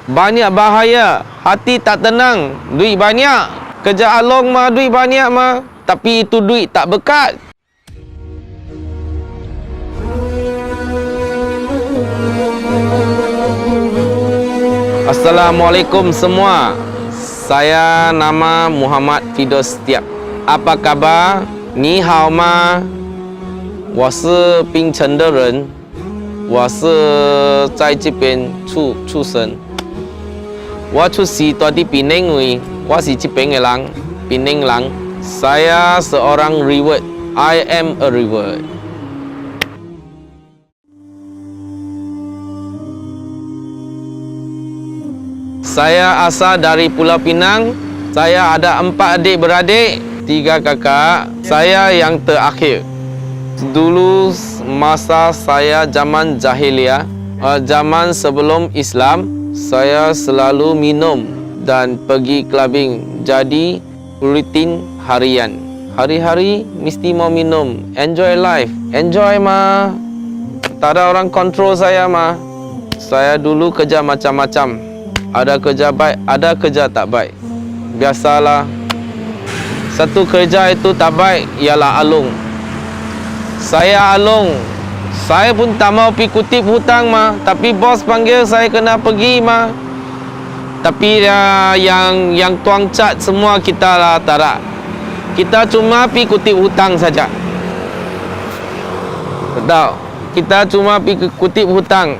Banyak bahaya, hati tak tenang, duit banyak. Kerja along mah duit banyak mah, tapi itu duit tak berkat. Assalamualaikum semua. Saya nama Muhammad Fidos Setiap. Apa khabar? Ni hao ma? 我是槟城的人，我是在这边出生。我出世di Penang,我是这边的人，槟城人。Saya seorang reward. I am a reward. Saya asal dari Pulau Pinang. Saya ada 4 adik-beradik, 3 kakak. Saya yang terakhir. Dulu masa saya zaman jahiliyah, zaman sebelum Islam, saya selalu minum dan pergi clubbing. Jadi rutin harian. Hari-hari mesti mau minum. Enjoy life. Enjoy mah. Tak ada orang kontrol saya mah. Saya dulu kerja macam-macam. Ada kerja baik, ada kerja tak baik. Biasalah. Satu kerja itu tak baik ialah alung. Saya alung. Saya pun tak mau pergi kutip hutang mah, tapi bos panggil saya kena pergi mah. Tapi yang tuang cat semua kita lah tak ada. Kita cuma pergi kutip hutang saja. Tahu? Kita cuma pergi kutip hutang.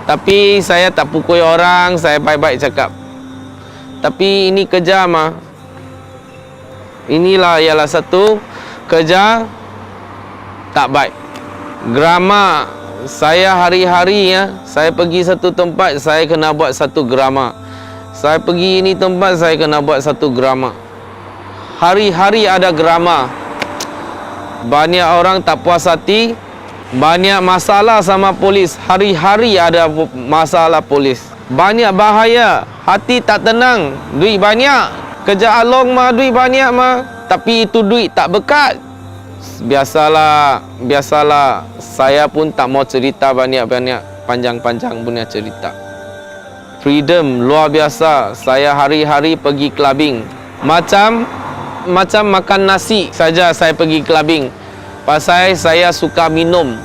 Tapi saya tak pukul orang, saya baik-baik cakap. Tapi ini kerja mah. Inilah ialah satu kerja tak baik. Grama, saya hari-hari saya pergi satu tempat, saya kena buat satu grama. Saya pergi ini tempat, saya kena buat satu grama. Hari-hari ada grama. Banyak orang tak puas hati, banyak masalah sama polis. Hari-hari ada masalah polis. Banyak bahaya, hati tak tenang, duit banyak. Kerja along mah duit banyak mah, tapi itu duit tak berkat. Biasalah. Saya pun tak mau cerita banyak-banyak, panjang-panjang punya cerita. Freedom luar biasa. Saya hari-hari pergi clubbing. Macam makan nasi saja saya pergi clubbing. Pasal saya suka minum.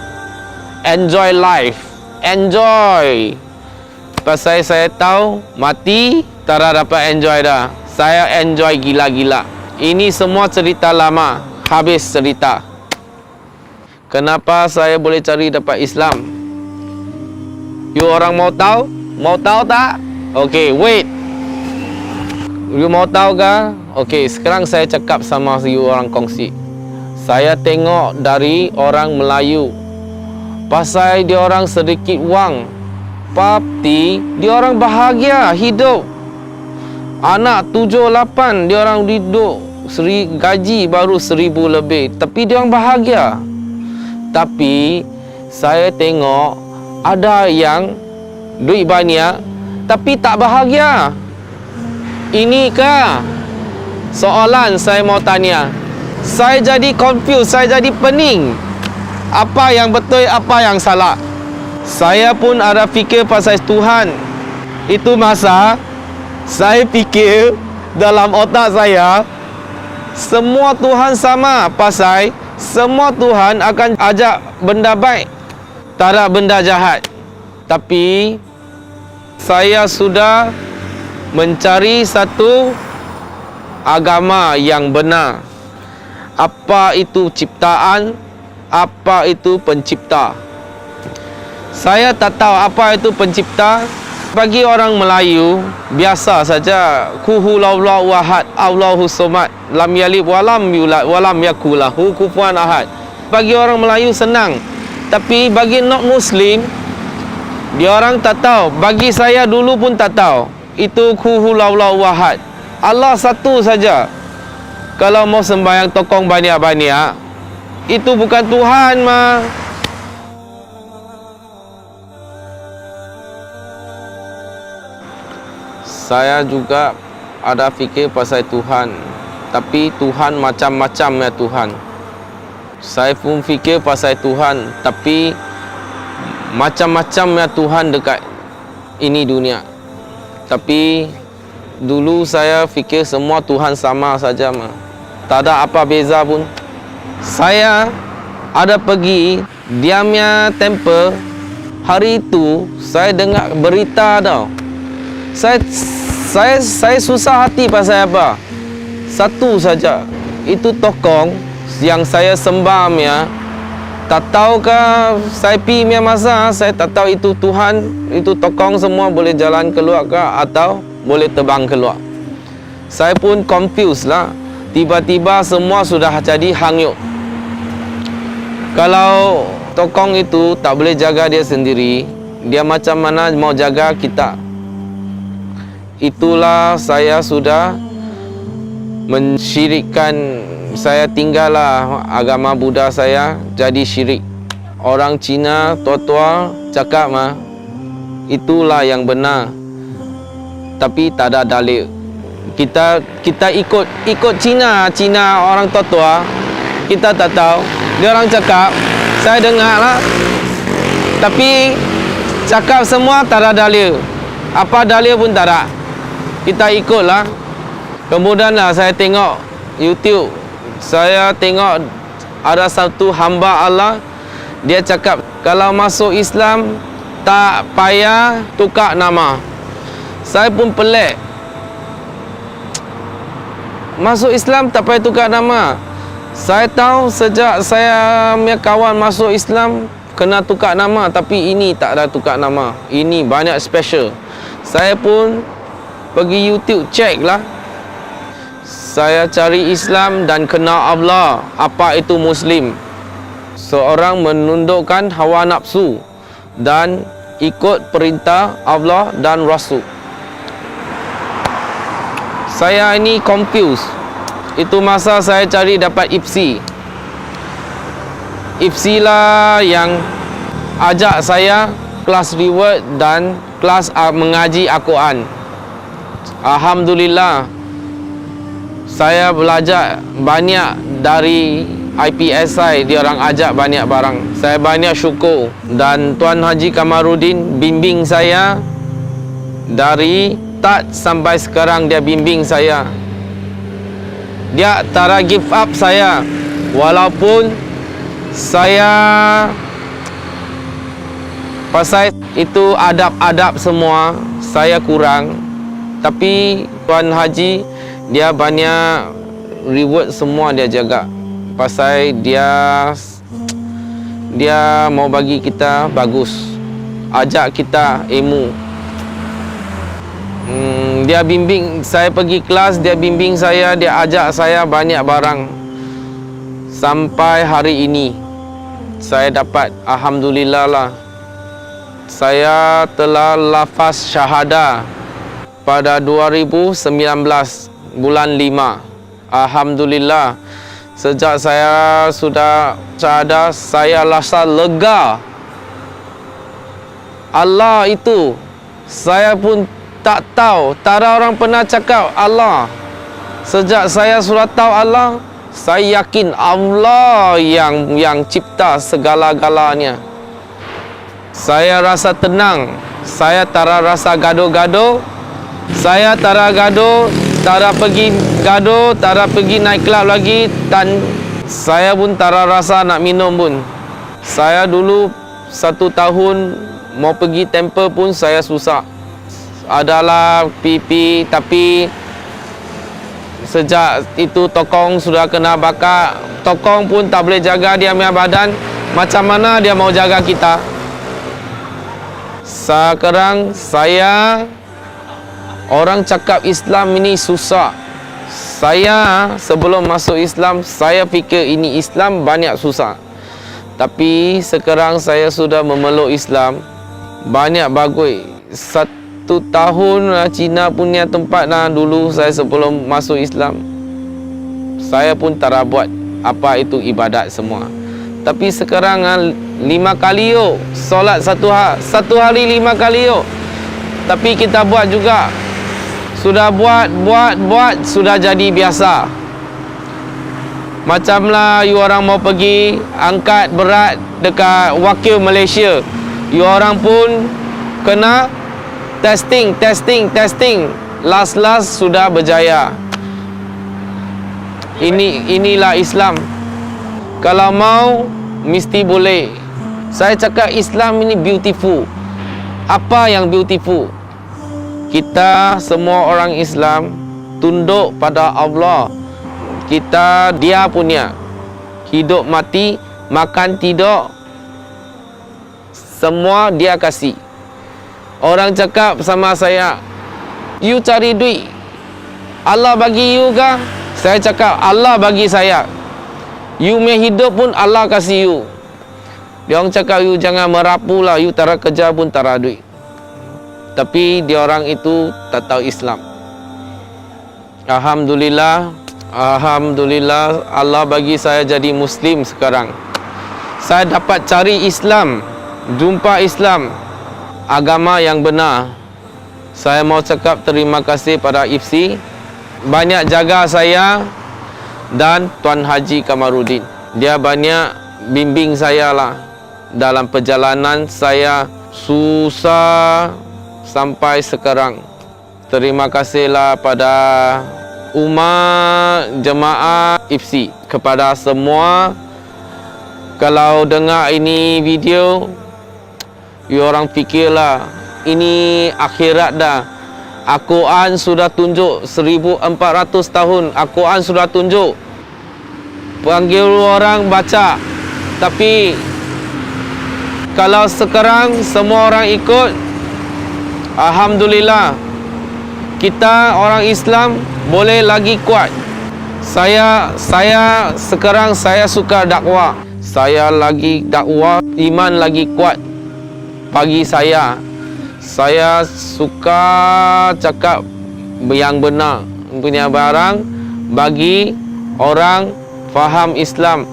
Enjoy life. Enjoy. Pasal saya tahu mati tak dapat enjoy dah. Saya enjoy gila-gila. Ini semua cerita lama. Habis cerita. Kenapa saya boleh cari dapat Islam? You orang mau tahu? Mau tahu tak? Okay, wait. You mau tahu ke? Okay, sekarang saya cakap sama you orang kongsi. Saya tengok dari orang Melayu. Pasal dia orang sedikit wang, tapi dia orang bahagia hidup. Anak 7-8 dia orang hidup. Gaji baru 1,000 lebih, tapi dia orang bahagia. Tapi saya tengok ada yang duit banyak tapi tak bahagia. Ini kah soalan saya mau tanya? Saya jadi confused, saya jadi pening. Apa yang betul, apa yang salah? Saya pun ada fikir pasal Tuhan. Itu masa saya fikir dalam otak saya, semua Tuhan sama. Pasal semua Tuhan akan ajak benda baik, tak ada benda jahat. Tapi saya sudah mencari satu agama yang benar. Apa itu ciptaan, apa itu pencipta. Saya tak tahu apa itu pencipta. Bagi orang Melayu, biasa saja. Qul-huwallahu ahad, Allahus samad, lam yalid walam yulad walam yakul lahu kufuwan ahad. Bagi orang Melayu senang. Tapi bagi non Muslim, dia orang tak tahu. Bagi saya dulu pun tak tahu. Itu qul-huwallahu ahad. Allah satu saja. Kalau mau sembahyang tokong banyak-banyak, itu bukan Tuhan mah. Saya juga ada fikir pasal Tuhan. Tapi Tuhan macam-macam ya Tuhan. Saya pun fikir pasal Tuhan. Tapi macam-macam ya Tuhan dekat ini dunia. Tapi dulu saya fikir semua Tuhan sama saja mah. Tak ada apa beza pun. Saya ada pergi diamnya temple. Hari itu saya dengar berita tau. Saya susah hati pasal apa? Satu saja. Itu tokong yang saya sembah ya. Tak tahukah saya pergi punya masa, saya tak tahu itu Tuhan, itu tokong semua boleh jalan keluar ke atau boleh terbang keluar. Saya pun confused lah. Tiba-tiba semua sudah jadi hanyut. Kalau tokong itu tak boleh jaga dia sendiri, dia macam mana mau jaga kita? Itulah saya sudah mensyirikkan. Saya tinggallah agama Buddha saya jadi syirik. Orang Cina tua-tua cakap mah itulah yang benar. Tapi tak ada dalil. Kita ikut Cina orang tua-tua. Kita tak tahu. Dia orang cakap, saya dengar lah. Tapi cakap semua tak ada dalil. Apa dalil pun tak ada. Kita ikutlah. Kemudian lah saya tengok YouTube. Saya tengok ada satu hamba Allah. Dia cakap kalau masuk Islam tak payah tukar nama. Saya pun pelik. Masuk Islam tak payah tukar nama. Saya tahu sejak saya punya kawan masuk Islam kena tukar nama. Tapi ini tak ada tukar nama. Ini banyak special. Saya pun pergi YouTube check lah. Saya cari Islam dan kenal Allah. Apa itu Muslim? Seorang menundukkan hawa nafsu dan ikut perintah Allah dan Rasul. Saya ini confused. Itu masa saya cari dapat IPSI. IPSI lah yang ajak saya kelas reward dan kelas mengaji Al-Quran. Alhamdulillah, saya belajar banyak dari IPSI. Dia orang ajak banyak barang. Saya banyak syukur. Dan Tuan Haji Kamarudin bimbing saya dari start sampai sekarang. Dia bimbing saya. Dia tak give up saya. Walaupun saya pasal itu adab-adab semua saya kurang. Tapi Tuan Haji dia banyak reward semua dia jaga. Pasal dia mau bagi kita bagus. Ajak kita ilmu. Dia bimbing saya pergi kelas, dia bimbing saya, dia ajak saya banyak barang. Sampai hari ini saya dapat, alhamdulillah lah. Saya telah lafaz syahadah pada 2019 bulan 5. Alhamdulillah, sejak saya sudah syahadah, saya rasa lega. Allah itu saya pun tak tahu, tak ada orang pernah cakap Allah. Sejak saya sudah tahu Allah, saya yakin Allah yang cipta segala-galanya. Saya rasa tenang. Saya tak rasa gaduh-gaduh. Saya tak ada gaduh, tak ada pergi gaduh, tak ada pergi naik kelab lagi. Dan saya pun tak ada rasa nak minum pun. Saya dulu 1 tahun mau pergi temple pun saya susah. Adalah pipi, tapi sejak itu tokong sudah kena bakar. Tokong pun tak boleh jaga dia punya badan. Macam mana dia mau jaga kita? Sekarang saya, orang cakap Islam ini susah. Saya sebelum masuk Islam, saya fikir ini Islam banyak susah. Tapi sekarang saya sudah memeluk Islam, banyak bagus. 1 tahun Cina punya tempat lah dulu saya sebelum masuk Islam. Saya pun tak buat apa itu ibadat semua. Tapi sekarang 5 kali yuk solat satu hari 5 kali yuk. Tapi kita buat juga. Sudah buat sudah jadi biasa. Macamlah you orang mau pergi angkat berat dekat wakil Malaysia. You orang pun kena Testing. Last sudah berjaya. Inilah Islam. Kalau mau, mesti boleh. Saya cakap Islam ini beautiful. Apa yang beautiful? Kita semua orang Islam tunduk pada Allah. Dia punya. Hidup mati, makan tidur, semua dia kasih. Orang cakap sama saya, you cari duit, Allah bagi you kah? Saya cakap, Allah bagi saya. You punya hidup pun Allah kasih you. Dia orang cakap, you jangan merapu lah, you tara kerja pun tara duit. Tapi dia orang itu tak tahu Islam. Alhamdulillah Allah bagi saya jadi Muslim sekarang. Saya dapat cari Islam, jumpa Islam, agama yang benar. Saya mau cakap terima kasih pada IFC, banyak jaga saya, dan Tuan Haji Kamarudin. Dia banyak bimbing saya lah dalam perjalanan saya susah sampai sekarang. Terima kasihlah pada umat jemaah IFC, kepada semua. Kalau dengar ini video, you orang fikirlah ini akhirat dah. Al-Quran sudah tunjuk 1400 tahun. Al-Quran sudah tunjuk. Panggil orang baca. Tapi kalau sekarang semua orang ikut, alhamdulillah, kita orang Islam boleh lagi kuat. Saya sekarang saya suka dakwah. Saya lagi dakwah, iman lagi kuat. Bagi saya suka cakap yang benar punya barang bagi orang faham Islam.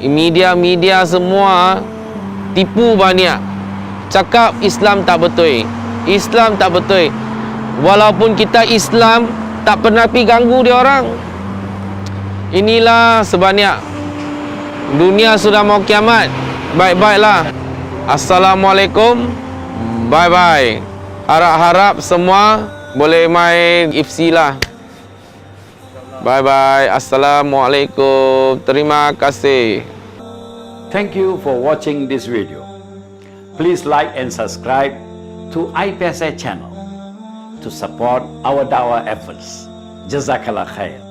Media semua tipu banyak, cakap Islam tak betul. Walaupun kita Islam, tak pernah pergi ganggu dia orang. Inilah sebanyak dunia sudah mau kiamat. Baik-baiklah. Assalamualaikum. Bye-bye. Harap-harap semua boleh main IFC lah. Bye-bye. Assalamualaikum. Terima kasih. Thank you for watching this video. Please like and subscribe to IPSA channel to support our dawah efforts. Jazakallah khair.